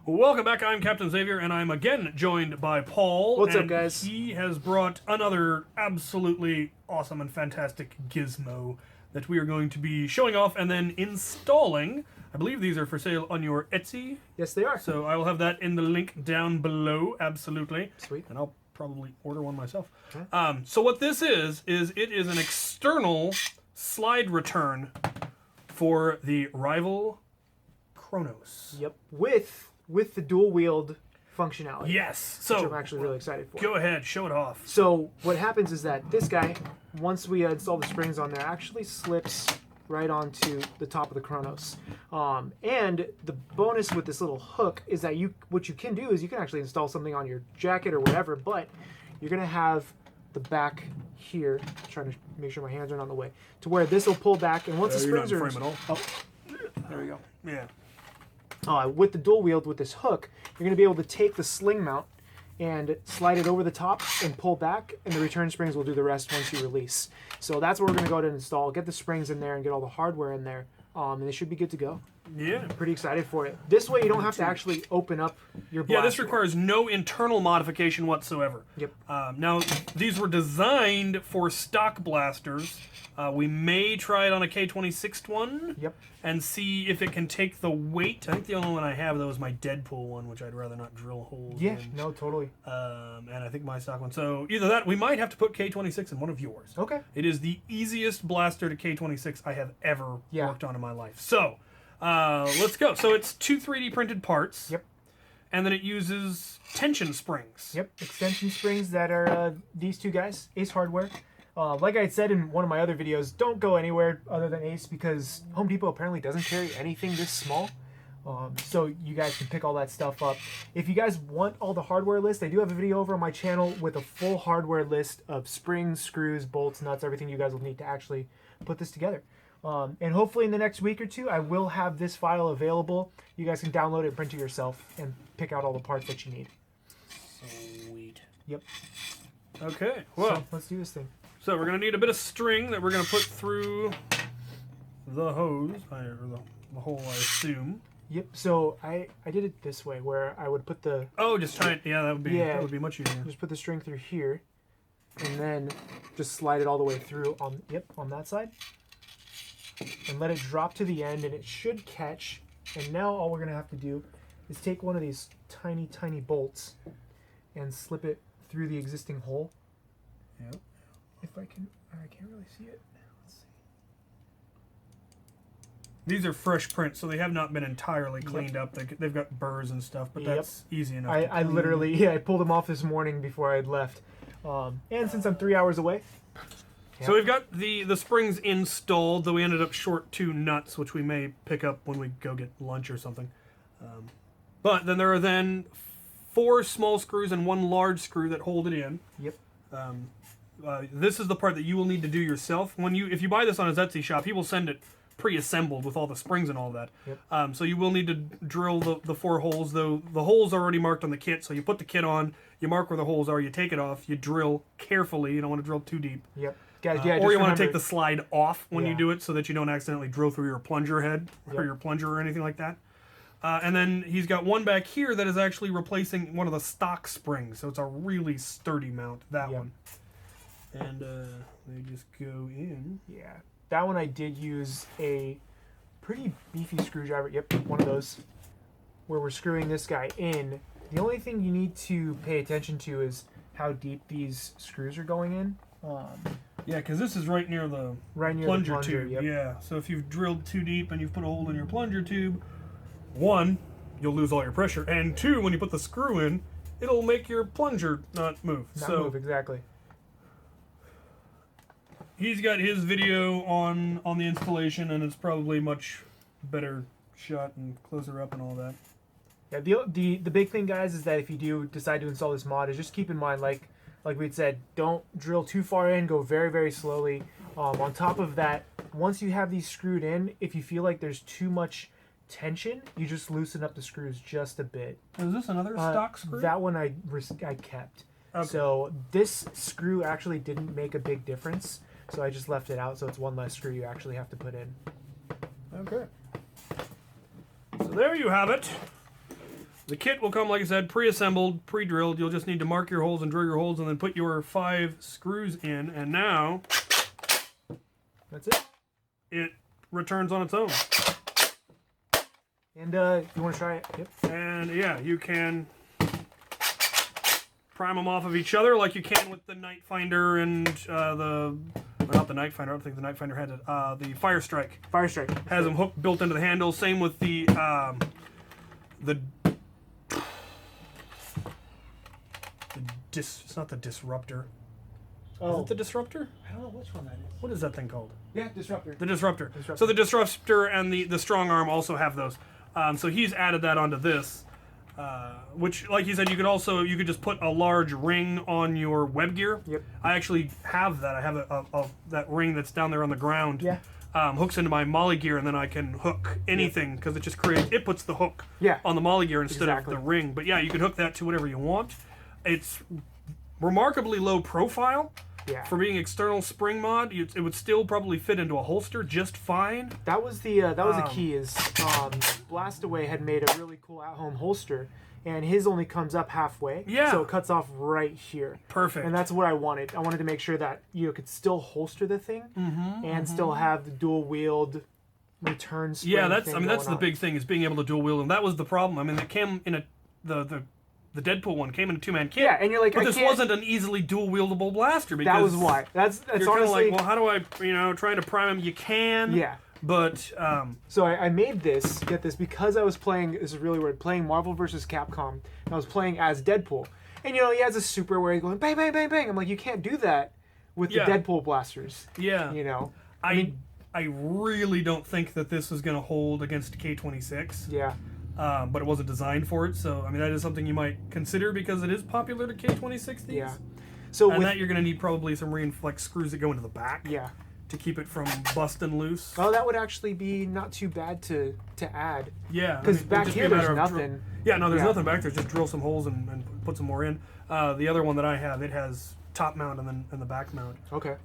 Welcome back, I'm Captain Xavier, and I'm again joined by Paul. What's up, guys? He has brought another absolutely awesome and fantastic gizmo that we are going to be showing off and then installing. I believe these are for sale on your Etsy. Yes, they are. So I will have that in the link down below, absolutely. Sweet. And I'll probably order one myself. Okay. So what this is it is an external slide return for the rival Kronos. Yep. With the dual wield functionality. Yes. Which So I'm actually really excited for. go ahead, show it off. So what happens is that this guy, once we install the springs on there, actually slips right onto the top of the Kronos. And the bonus with this little hook is that what you can do is you can actually install something on your jacket or whatever, but you're gonna have the back here, trying to make sure my hands are not in the way, to where this will pull back, and once the springs you're are not in frame at all. oh, there we go. Yeah. With the dual wield, with this hook, you're going to be able to take the sling mount and slide it over the top and pull back, and the return springs will do the rest once you release. So that's what we're going to go ahead and install. Get the springs in there and get all the hardware in there, and they should be good to go. Yeah. I'm pretty excited for it. This way you don't have to actually open up your blaster. Yeah, this requires no internal modification whatsoever. Yep. Now, these were designed for stock blasters. We may try it on a K26 one. Yep. And see if it can take the weight. I think the only one I have, though, is my Deadpool one, which I'd rather not drill holes Yeah, in. no, totally. And I think my stock one. So either that, we might have to put K26 in one of yours. Okay. It is the easiest blaster to K26 I have ever Yeah. worked on in my life. So, let's go. So it's 2 3D printed parts. Yep. And then it uses tension springs. Yep, extension springs that are these two guys, Ace Hardware. Like I had said in one of my other videos, don't go anywhere other than Ace because Home Depot apparently doesn't carry anything this small. So you guys can pick all that stuff up. If you guys want all the hardware list, I do have a video over on my channel with a full hardware list of springs, screws, bolts, nuts, everything you guys will need to actually put this together. And hopefully in the next week or two, I will have this file available. You guys can download it and print it yourself and pick out all the parts that you need. Sweet. Yep. Okay, well, So let's do this thing. so we're going to need a bit of string that we're going to put through the hose, or the hole, I assume. Yep. So I did it this way, where I would put the Oh, just try it. Yeah, that would be much easier. just put the string through here, and then just slide it all the way through on that side, and let it drop to the end, and it should catch. And now all we're gonna have to do is take one of these tiny bolts and slip it through the existing hole. Yep. If I can't really see it. Let's see. These are fresh prints, so they have not been entirely cleaned up. They've got burrs and stuff, but Yep. that's easy enough. I literally I pulled them off this morning before I had left, and since I'm 3 hours away. So we've got the springs installed, though we ended up short 2 nuts, which we may pick up when we go get lunch or something. But then there are then 4 small screws and 1 large screw that hold it in. Yep. This is the part that you will need to do yourself. If you buy this on his Etsy shop, he will send it pre-assembled with all the springs and all that. Yep. So you will need to drill the 4 holes, though the holes are already marked on the kit. So you put the kit on, you mark where the holes are, you take it off, you drill carefully. You don't want to drill too deep. Yep. Guys, yeah, or you just want to take remember- the slide off when you Yeah. do it so that you don't accidentally drill through your plunger head or Yep. your plunger or anything like that. And then he's got one back here that is actually replacing one of the stock springs. So it's a really sturdy mount, that Yep. one. And they just go in. Yeah, that one I did use a pretty beefy screwdriver. Yep, one of those where we're screwing this guy in. The only thing you need to pay attention to is how deep these screws are going in. Yeah, because this is right near the Right near plunger the plunger tube. Yep. Yeah, so if you've drilled too deep and you've put a hole in your plunger tube, 1, you'll lose all your pressure, and 2, when you put the screw in, it'll make your plunger not move. Not move, exactly. He's got his video on the installation, and it's probably much better shot and closer up and all that. Yeah, the big thing, guys, is that if you do decide to install this mod, is just keep in mind, like we'd said, don't drill too far in, go very, very slowly. On top of that, once you have these screwed in, if you feel like there's too much tension, you just loosen up the screws just a bit. Is this another stock screw? That one I kept. Okay. So this screw actually didn't make a big difference, so I just left it out, so it's one less screw you actually have to put in. Okay. So there you have it. The kit will come, like I said, pre-assembled, pre-drilled. You'll just need to mark your holes and drill your holes and then put your 5 screws in. And now... That's it. It returns on its own. And you want to try it? Yep. And yeah, you can prime them off of each other like you can with the Night Finder and the... Well, not the Night Finder. I don't think the Night Finder had it. The Fire Strike. Fire Strike has them hooked built into the handle. Same with the it's not the Disruptor. Oh. Is it the Disruptor? I don't know which one that is. What is that thing called? Yeah, Disruptor. The Disruptor. So the Disruptor and the Strong Arm also have those. So he's added that onto this. Which, like you said, you could just put a large ring on your web gear. Yep. I actually have that. I have that ring that's down there on the ground. Yeah. Hooks into my molly gear, and then I can hook anything because it puts the hook on the molly gear instead of the ring. But yeah, you can hook that to whatever you want. It's remarkably low profile. Yeah. For being external spring mod, it would still probably fit into a holster just fine. That was the key. Is Blastaway had made a really cool at-home holster, and his only comes up halfway. Yeah. So it cuts off right here. Perfect. And that's what I wanted. I wanted to make sure that you could still holster the thing and still have the dual wheeled return spring. Yeah, that's the big thing is being able to dual wield, and that was the problem. I mean, it came in the Deadpool one came in a 2-man kit. Yeah, and you're like, but this wasn't an easily dual wieldable blaster because that was why. That's you're honestly like, well, how do I, trying to prime him? You can. Yeah. But so I made this. Get this, because I was playing. This is really weird. Playing Marvel vs. Capcom. And I was playing as Deadpool, and he has a super where he's going bang bang bang bang. I'm like, you can't do that with the Deadpool blasters. Yeah. I really don't think that this is going to hold against K26. Yeah. But it wasn't designed for it, so that is something you might consider because it is popular to K26 these. Yeah. So and that you're going to need probably some reinflex screws that go into the back. Yeah. To keep it from busting loose. Oh, that would actually be not too bad to add. Yeah. Because back here there's nothing. There's nothing back there. Just drill some holes and put some more in. The other one that I have, it has top mount and the back mount. Okay.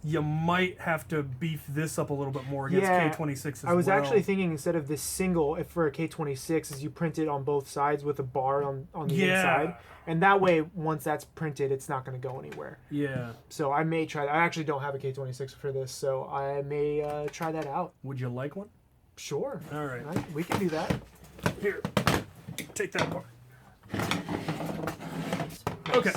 You might have to beef this up a little bit more against K26 as well. I was actually thinking instead of this single, if for a K26, is you print it on both sides with a bar on the inside. And that way, once that's printed, it's not going to go anywhere. Yeah. So I may try that. I actually don't have a K26 for this, so I may try that out. Would you like one? Sure. All right. We can do that. Here. Take that apart. Okay.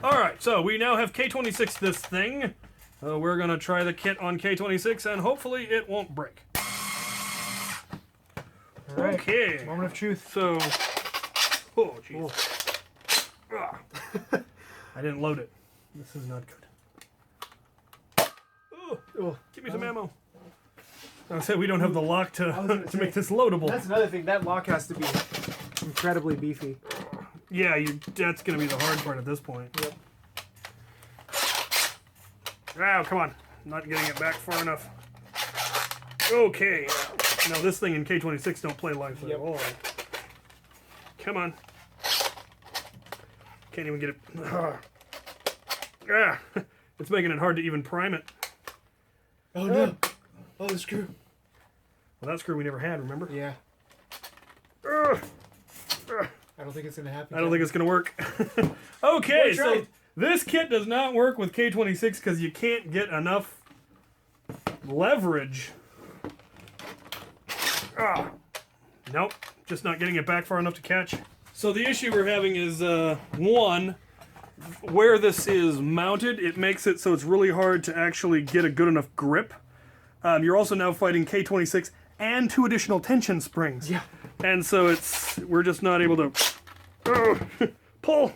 All right, so we now have K26 this thing. We're going to try the kit on K26, and hopefully it won't break. All right. Okay. Moment of truth. So, oh, jeez. I didn't load it. This is not good. Give me some ammo. I said we don't have the lock to make this loadable. That's another thing. That lock has to be incredibly beefy. Yeah, that's going to be the hard part at this point. Yep. Oh, come on. Not getting it back far enough. Okay. Now, this thing in K26 don't play live at all. Come on. Can't even get it. It's making it hard to even prime it. Oh, no. Oh, the screw. Well, that screw we never had, remember? Yeah. I don't think it's going to happen. I don't think it's going to work. Okay, so this kit does not work with K26 because you can't get enough leverage. Nope, just not getting it back far enough to catch. So the issue we're having is, one, where this is mounted, it makes it so it's really hard to actually get a good enough grip. You're also now fighting K26 and 2 additional tension springs. Yeah. And so we're just not able to pull.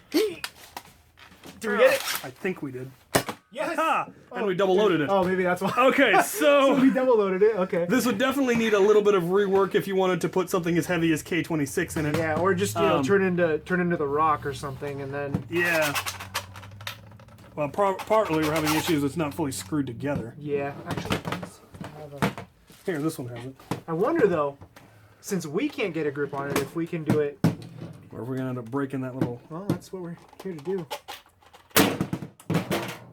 Did we get it? I think we did. Yes. And we double loaded it. Oh, maybe that's why. Okay, so we double loaded it. Okay. This would definitely need a little bit of rework if you wanted to put something as heavy as K26 in it. Yeah, or just turn into the rock or something, and then. Yeah. Well, partly we're having issues. It's not fully screwed together. Yeah, actually. Here, this one has it. I wonder though, since we can't get a grip on it, if we can do it. Or if we're gonna end up breaking that little. Well, that's what we're here to do.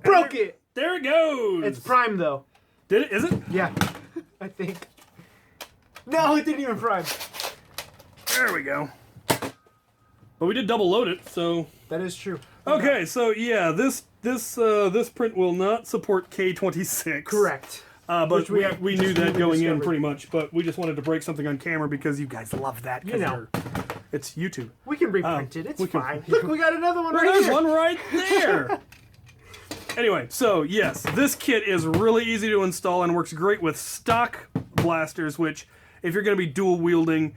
Broke it. There it goes. It's prime though. Did it? Is it? Yeah, I think. No, it didn't even prime. There we go. But we did double load it, so. That is true. Okay, so yeah, this print will not support K26. Correct. But we knew that going in discovered. pretty much. But we just wanted to break something on camera because you guys love that. You know. It's YouTube. We can reprint it. It's we can- fine. Look, we got another one right There's here. one right there. Anyway, so yes, this kit is really easy to install and works great with stock blasters, which if you're going to be dual wielding,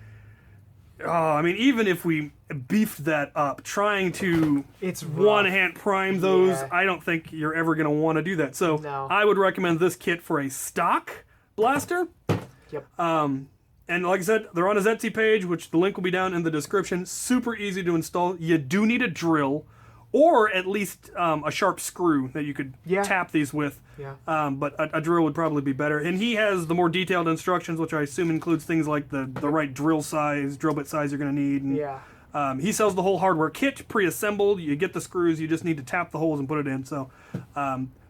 I mean, even if we beefed that up, trying to It's rough. one-hand prime those, Yeah. I don't think you're ever going to want to do that. So No. I would recommend this kit for a stock blaster. Yep. And like I said, they're on his Etsy page, which the link will be down in the description. Super easy to install. You do need a drill, or at least a sharp screw that you could tap these with. Yeah. But a drill would probably be better. And he has the more detailed instructions, which I assume includes things like the right drill size, drill bit size you're going to need. And, Yeah. he sells the whole hardware kit pre-assembled. You get the screws. You just need to tap the holes and put it in. So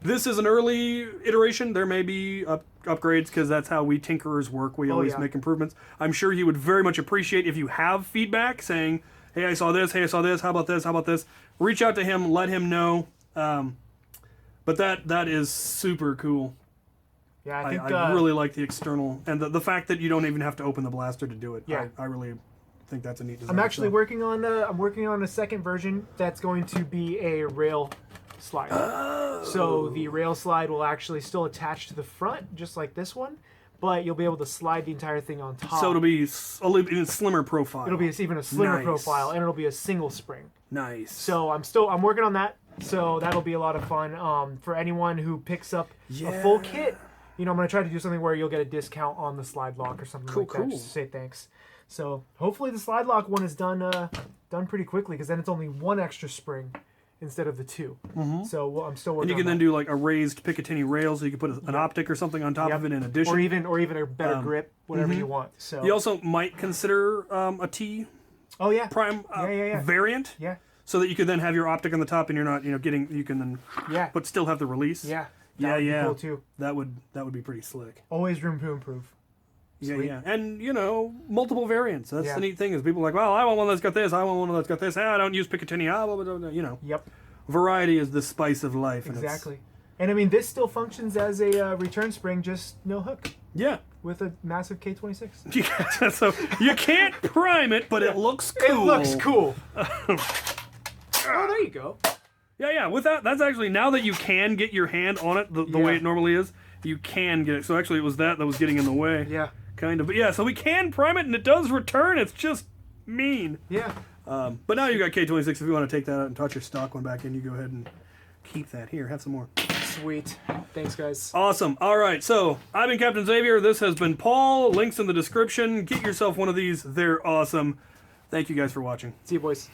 this is an early iteration. There may be upgrades because that's how we tinkerers work. We always make improvements. I'm sure he would very much appreciate if you have feedback saying, hey, I saw this. Hey, I saw this. How about this? How about this? Reach out to him. Let him know. But that is super cool. Yeah, I think I really like the external and the fact that you don't even have to open the blaster to do it. Yeah. I really think that's a neat design. I'm actually working on a second version that's going to be a rail slide. So the rail slide will actually still attach to the front, just like this one, but you'll be able to slide the entire thing on top. So it'll be a little even slimmer profile. It'll be even a slimmer Nice. profile, and it'll be a single spring. Nice. So I'm working on that. So that'll be a lot of fun for anyone who picks up a full kit. You know, I'm gonna try to do something where you'll get a discount on the slide lock or something like that, just to say thanks. So hopefully the slide lock one is done pretty quickly, because then it's only one extra spring instead of the two. So I'm still working. And you can then do like a raised Picatinny rail, so you can put an optic or something on top of it in addition, or even a better grip, whatever you want. So you also might consider a T prime variant. Yeah. So that you could then have your optic on the top, and you're not, you can then, but still have the release. Yeah. Yeah, That'd be yeah. cool too. That would be pretty slick. Always room to improve. Yeah, Sweet. yeah. And, multiple variants. That's the neat thing is people are like, well, I want one that's got this. I want one that's got this. I don't use Picatinny. Blah, blah, blah, blah, Yep. Variety is the spice of life. Exactly. And I mean, this still functions as a return spring, just no hook. Yeah. With a massive K26. Yeah. So you can't prime it, but it looks cool. It looks cool. Oh, there you go. Yeah, yeah. With that's actually, now that you can get your hand on it the way it normally is, you can get it. So actually it was that was getting in the way. Yeah. Kind of. But yeah, so we can prime it and it does return. It's just mean. Yeah. But now you got K26. If you want to take that out and toss your stock one back in, you go ahead and keep that. Here, have some more. Sweet. Thanks, guys. Awesome. All right, so I've been Captain Xavier. This has been Paul. Links in the description. Get yourself one of these. They're awesome. Thank you guys for watching. See you, boys.